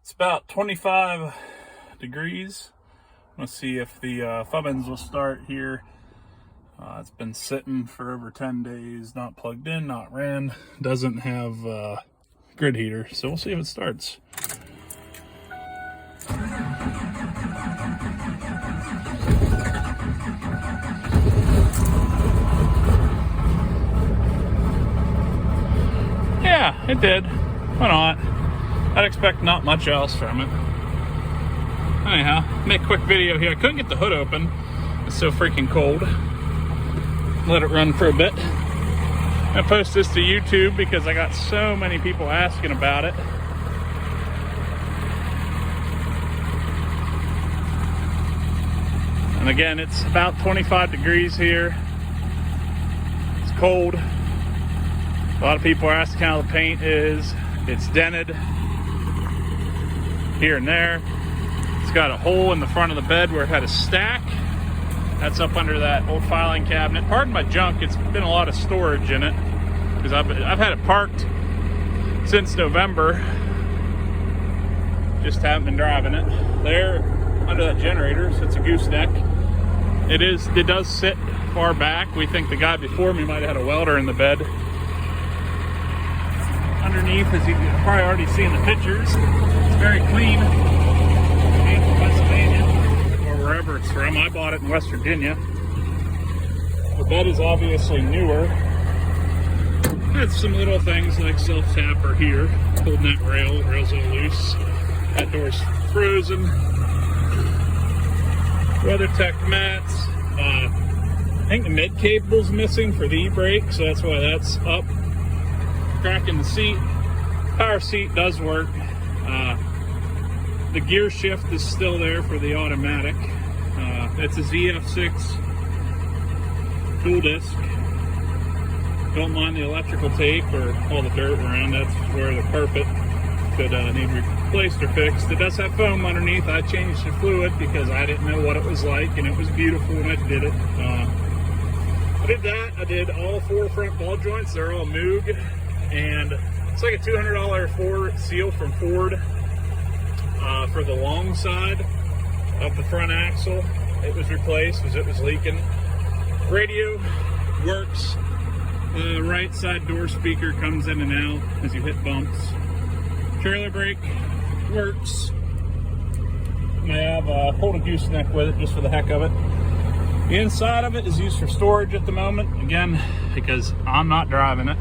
It's about 25 degrees. Let's see if the Fummins will start here. It's been sitting for over 10 days, not plugged in, not ran. Doesn't have grid heater, so we'll see if it starts. Yeah, it did. Why not? I'd expect not much else from it. Anyhow, make a quick video here. I couldn't get the hood open. It's so freaking cold. Let it run for a bit. I post this to YouTube because I got so many people asking about it. And again, it's about 25 degrees here. It's cold. A lot of people are asking how the paint is. It's dented here and there. It's got a hole in the front of the bed where it had a stack. That's up under that old filing cabinet. Pardon my junk, it's been a lot of storage in it because I've had it parked since November. Just haven't been driving it. There, under that generator, sits a gooseneck. It does sit far back. We think the guy before me might have had a welder in the bed. Underneath, as you can probably already see in the pictures, it's very clean. Made in Pennsylvania, or wherever it's from. I bought it in West Virginia. The bed is obviously newer. Had some little things like self-tapper here, holding that rail. Rail's a little loose. That door's frozen. WeatherTech mats. I think the mid cable's missing for the e-brake, so that's why that's up. Crack in the seat. Power seat does work. The gear shift is still there for the automatic. It's a ZF6 dual disc. Don't mind the electrical tape or all the dirt around. That's where the carpet could need replaced or fixed. It does have foam underneath. I changed the fluid because I didn't know what it was like, and it was beautiful when I did it. I did that. I did all 4 front ball joints. They're all Moog. And it's like a $200 Ford seal from Ford for the long side of the front axle. It was replaced because it was leaking. Radio works. The right side door speaker comes in and out as you hit bumps. Trailer brake works. I have pulled a gooseneck with it just for the heck of it. The inside of it is used for storage at the moment, again, because I'm not driving it.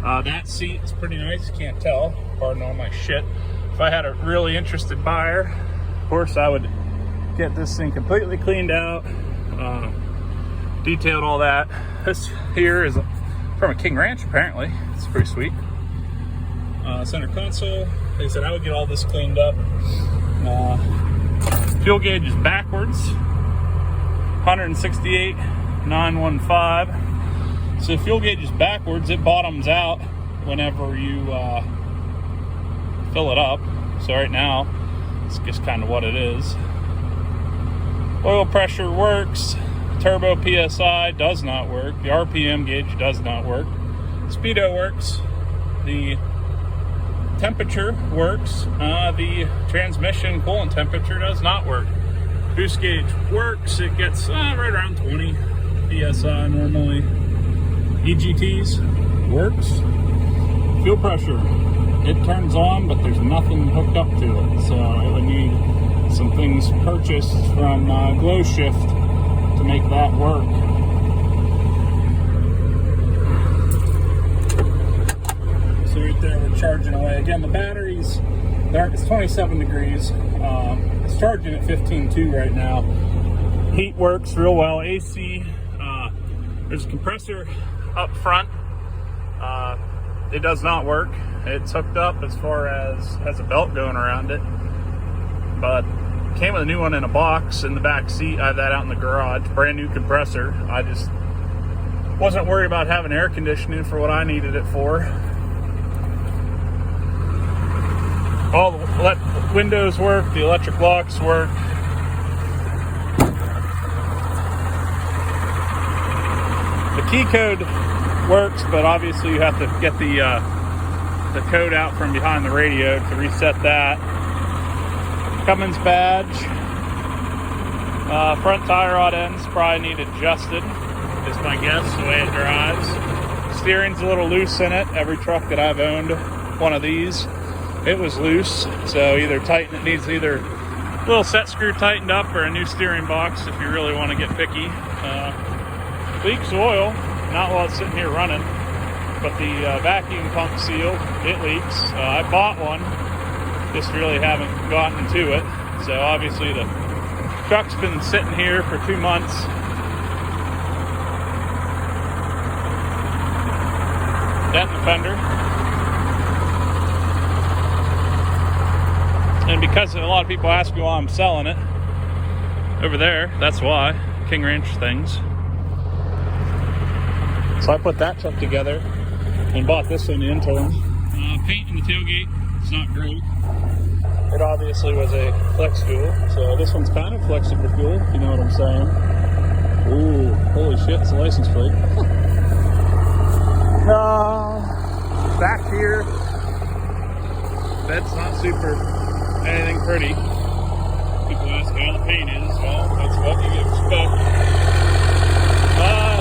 That seat is pretty nice, can't tell, pardon all my shit. If I had a really interested buyer, of course I would get this thing completely cleaned out, detailed all that. This here is from a King Ranch apparently, it's pretty sweet. Center console, like I said, I would get all this cleaned up. Fuel gauge is backwards, 168,915. So if fuel gauge is backwards, it bottoms out whenever you fill it up. So right now, it's just kind of what it is. Oil pressure works. Turbo PSI does not work. The RPM gauge does not work. Speedo works. The temperature works. The transmission coolant temperature does not work. Boost gauge works. It gets right around 20 PSI normally. EGTs works. Fuel pressure, it turns on, but there's nothing hooked up to it, so it would need some things purchased from Glow Shift to make that work. So right there, we're charging away. Again, the batteries, it's 27 degrees. It's charging at 15.2 right now. Heat works real well. AC, there's a compressor up front. It does not work. It's hooked up as far as has a belt going around it, but came with a new one in a box in the back seat. I have that out in the garage, brand new compressor. I just wasn't worried about having air conditioning for what I needed it for. All the windows work, the electric locks work. The key code works, but obviously you have to get the code out from behind the radio to reset that. Fummins badge. Front tie rod ends probably need adjusted, is my guess, the way it drives. Steering's a little loose in it. Every truck that I've owned one of these, it was loose. So it needs either a little set screw tightened up or a new steering box if you really want to get picky. Leaks oil, not while it's sitting here running, but the vacuum pump seal, it leaks. I bought one, just really haven't gotten to it. So obviously the truck's been sitting here for 2 months. Dent in the fender. And because a lot of people ask me why I'm selling it over there, that's why. King Ranch things. So I put that truck together and bought this one interim. Paint in the tailgate, it's not great. It obviously was a flex fuel, so this one's kind of flexible fuel, if you know what I'm saying. Ooh, holy shit, it's a license plate. Back here, bed's not super anything pretty. People ask how the paint is. Well, that's what you expect.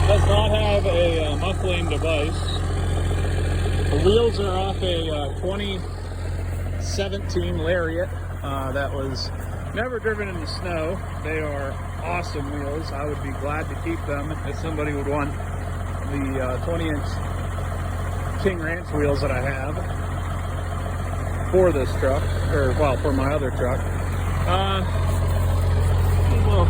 It does not have a muffling device. The wheels are off a 2017 Lariat that was never driven in the snow. They are awesome wheels. I would be glad to keep them if somebody would want the 20-inch King Ranch wheels that I have for this truck, or well, for my other truck. Little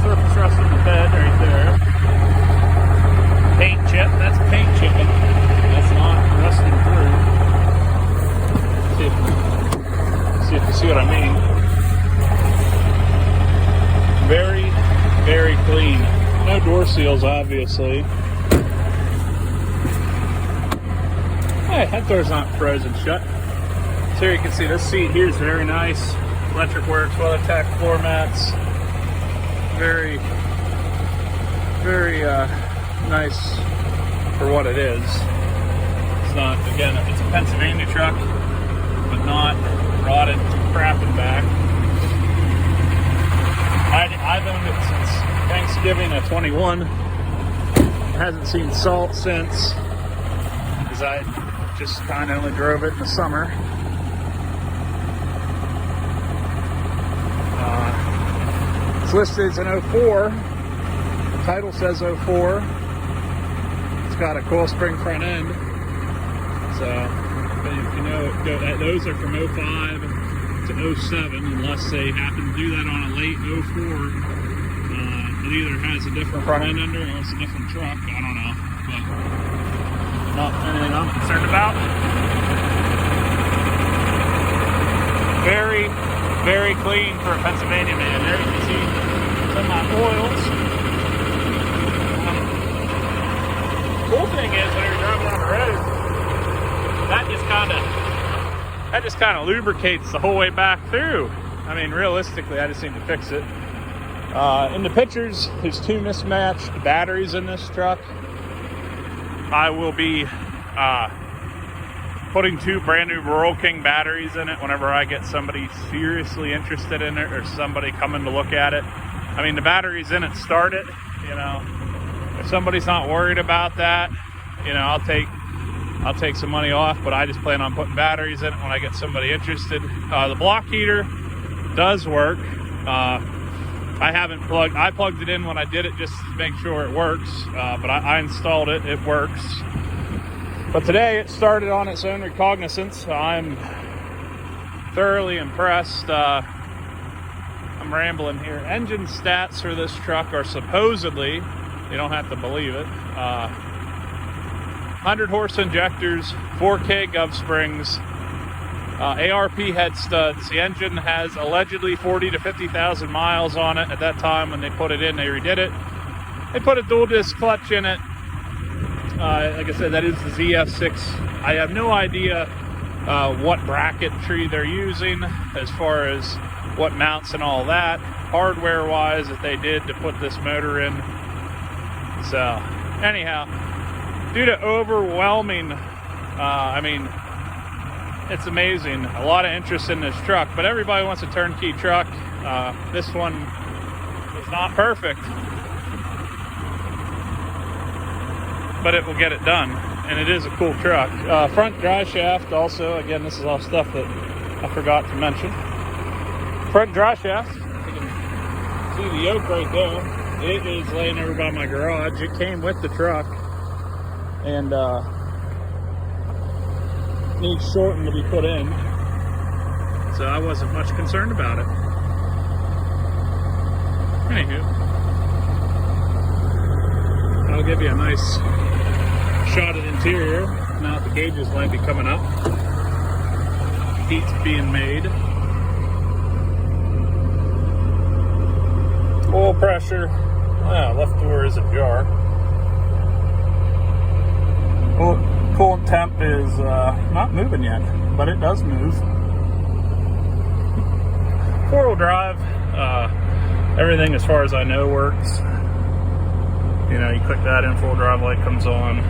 surface rust in the bed right there. Paint chip, that's paint chipping. That's not rusting through. See if you see what I mean. Very, very clean. No door seals, obviously. Hey, that door's not frozen shut. So here you can see this seat here is very nice. Electric works, WeatherTech floor mats. Very, very nice for what it is. It's not, again, it's a Pennsylvania truck, but not rotted to crap and back. I've owned it since Thanksgiving of 21. It hasn't seen salt since, because I just kind of only drove it in the summer. It's listed as an 04. The title says 04. It's got a coil spring front end. So, if you know, those are from 05 to 07, unless they happen to do that on a late 04. It either has a different front end under or it's a different truck. I don't know. But not anything I'm concerned about. Very, very clean for a Pennsylvania man. There you can see some of my oils. Cool thing is when you're driving on the road, that just kind of lubricates the whole way back through. I mean, realistically, I just need to fix it. In the pictures, there's 2 mismatched batteries in this truck. I will be putting 2 brand new Rural King batteries in it whenever I get somebody seriously interested in it or somebody coming to look at it. I mean, the batteries in it start it, you know. If somebody's not worried about that, you know, I'll take some money off, but I just plan on putting batteries in it when I get somebody interested. The block heater does work. I plugged it in when I did it just to make sure it works, but I installed it, it works. But today it started on its own recognizance. I'm thoroughly impressed. I'm rambling here. Engine stats for this truck are supposedly, you don't have to believe it, 100 horse injectors, 4K gov springs, ARP head studs. The engine has allegedly 40 to 50,000 miles on it. At that time when they put it in, they redid it. They put a dual disc clutch in it. Like I said, that is the ZF6. I have no idea what bracketry they're using as far as what mounts and all that, hardware wise, that they did to put this motor in. So anyhow, due to overwhelming, it's amazing. A lot of interest in this truck, but everybody wants a turnkey truck. This one is not perfect, but it will get it done, and it is a cool truck. Front drive shaft also, again, this is all stuff that I forgot to mention. Front drive shaft, you can see the yoke right there. It is laying over by my garage. It came with the truck, and needs shortened to be put in, so I wasn't much concerned about it. Anywho, I'll give you a nice shot of the interior. Now the gauges might be coming up. Heat's being made. Oil pressure. Left door is ajar. Coolant temp is not moving yet, but it does move. Four-wheel drive. Everything, as far as I know, works. You know, you click that in, four-wheel drive light comes on.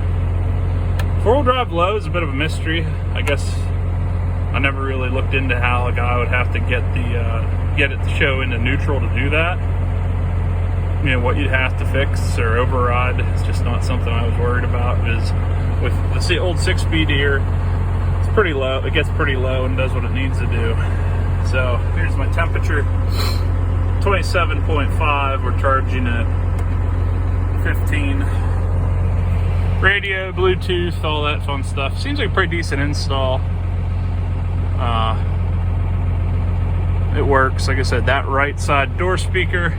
Four-wheel drive low is a bit of a mystery. I guess I never really looked into how a guy would have to get it to show into neutral to do that. You know, what you'd have to fix or override. It's just not something I was worried about. Is with the old 6-speed here, it's pretty low. It gets pretty low and does what it needs to do. So here's my temperature, 27.5. We're charging at 15. Radio, Bluetooth, all that fun stuff. Seems like a pretty decent install. It works. Like I said, that right side door speaker